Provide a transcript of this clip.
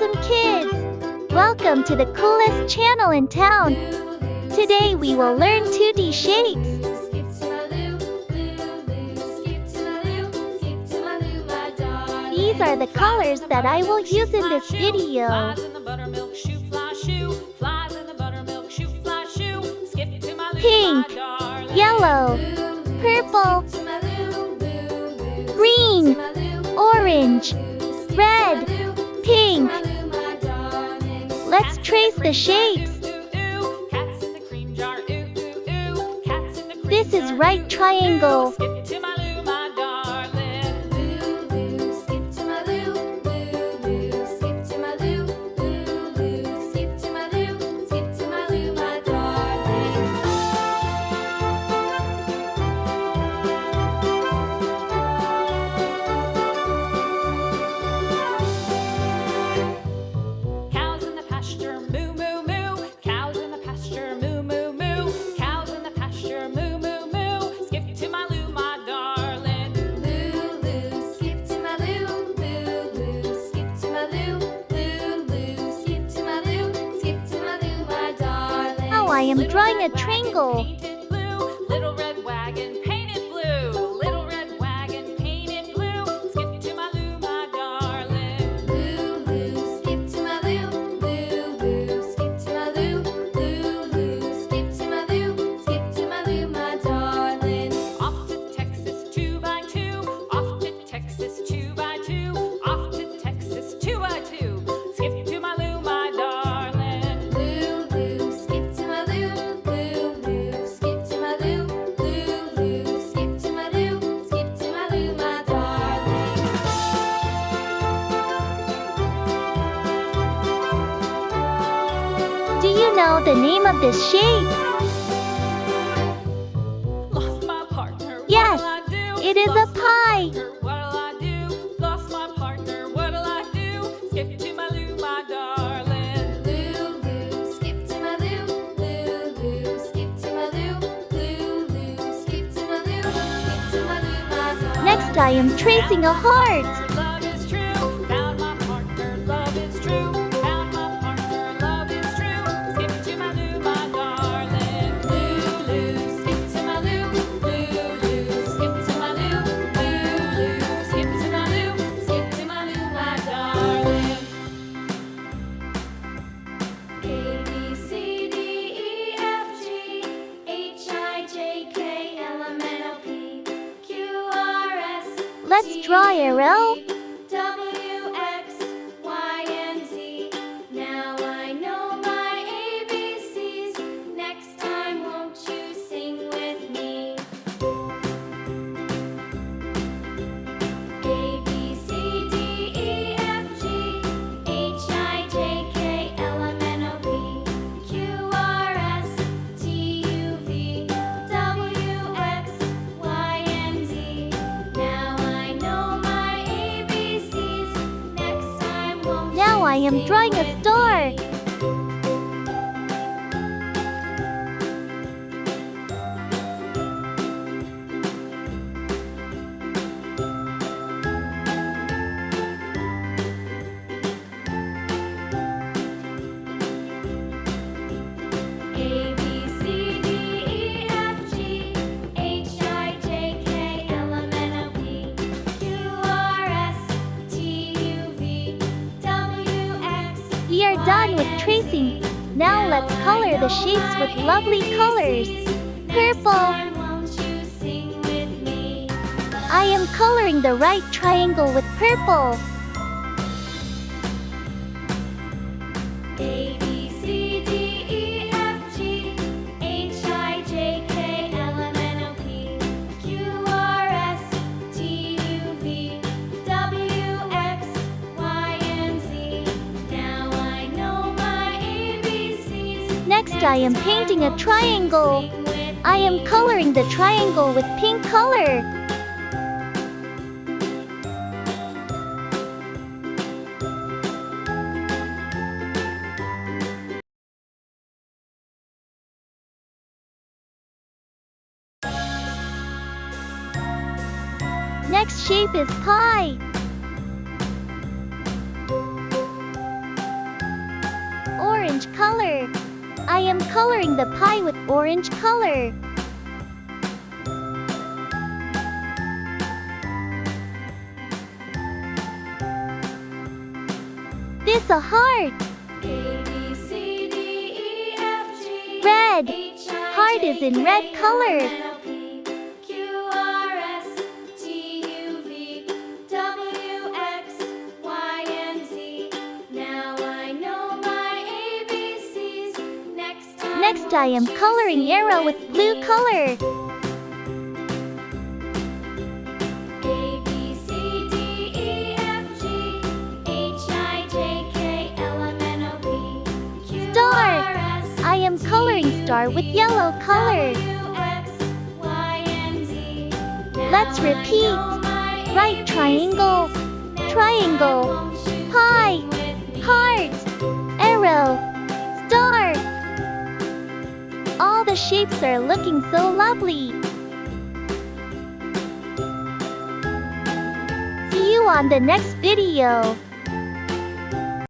awesome kids! Welcome to the coolest channel in town. Today we will learn 2D shapes. These are the colors that I will use in this video. Pink, yellow, purple, green, orange, red, pink. Let's trace the shapes. This is right triangle. I am drawing a triangle. Little red wagon painted blue. Little red wagon painted blue. Skip to my loo, my darling. Loo, loo, skip to my loo. Loo, loo, skip to my loo. Loo, loo, skip to my loo. Skip to my loo, my darling. Off to Texas 2x2. Off to Texas 2x2. Off to Texas 2x2. Skip to my loo, my darling. Loo, loo, skip to my loo. Loo, loo, skip to my loo. Loo, loo, skip to my loo. Skip to my loo, my darling. Do you know the name of this shape? Lost my partner. Yes, What'll I do? it is a Lost my pie. partner, What'll I do? Lost my partner. What'll I do? Skip to my loo, my darling. Loo, loo, skip to my loo. Loo, loo, skip to my loo. Loo, loo, skip to my loo. Skip to my loo, my darling. Next I am tracing a heart. Love is true. Found my partner. Love is true. Found my partner. Love is true. Skip to my loo, my darling. Loo, loo, skip to my loo. Loo, loo, skip to my loo. Loo, loo, skip to my loo. Skip to my loo, my darling. A B C D E F G H I J K L M N O P Q R S. Let's draw arrow. W, X, Y, and Z. Now I know my ABCs. Next time, won't you sing with me? A, B, C, D, E, F, G, H, I, J, K, L, M, N, O, P, Q, R, S, T, U, V, W, X, Y, and Z. Now I know my ABCs. Next time, won't Now you I am sing drawing with a star. me? A, B, C, D, E, F, G, H, I, J, K, L, M, N, O, P, Q, R, S, T, U, V, W, X. We are done with tracing. Now let's color the shapes with lovely colors. Purple. I am coloring the right triangle with purple. A, B, C, D, E, F, G, H, I, J, K, L, M, N, O, P, Q, R, S, T, U, V, W, X, Y, and Z. Now I know my ABCs. Next I am painting a triangle. I am coloring the triangle with pink color. Next shape is pie. am coloring the pie with orange color. This a heart. A, B, C, D, E, F, G, Red. H, I, Heart J, is in K, red L, color. M, N, O, P, Q, R, S, T, U, V, W, X, Y, and Z. Now I know my ABCs. Next I am coloring arrow with blue color. A, B, C, D, E, F, G, H, I, J, K, L, M, N, O, P, Q, Star. R, S, I am coloring star with yellow color. W, X, Y, and Z. Let's Now I repeat. know my Right triangle, ABCs. Next triangle, time, won't you pie, sing with me? heart, arrow, star. All the shapes are looking so lovely. See you on the next video.